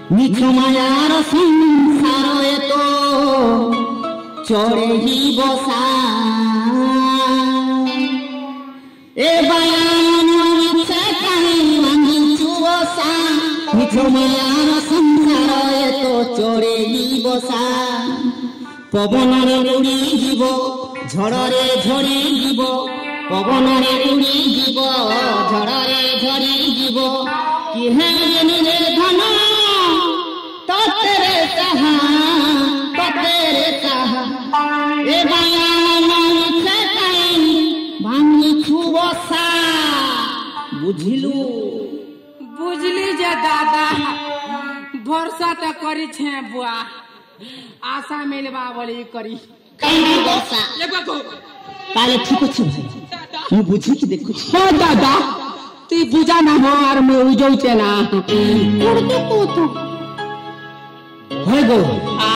মিছ মায়ার সংসার তো চড়ে বসা এ বায়ান মিছে কাহি ভাঙিছু বসা মিছ মায়ার সংসার তো চড়ে বসা পবনরে উড়ি যাব ঝড়রে ঝরি যাব পবনরে উড়ি যাব ঝড়রে ঝরি যাব কি হে জেনে ধন ততেরে সাহা এ বায়ান মিছে কাহি ভাঙিছু বসা বুঝিলু বুঝলি যে দাদা ভরসাটা করিছে বুয়া আশা মিলবা বলি করি কাহি বসা তাহলে ঠিক আছে ମୁଁ ବୁଝିକି ଦେଖୁଛି ହଁ ଦାଦା তুই বুঝা না আর ମୁଁ ଉଜଉଛେ ନା ହଏ ଗୋ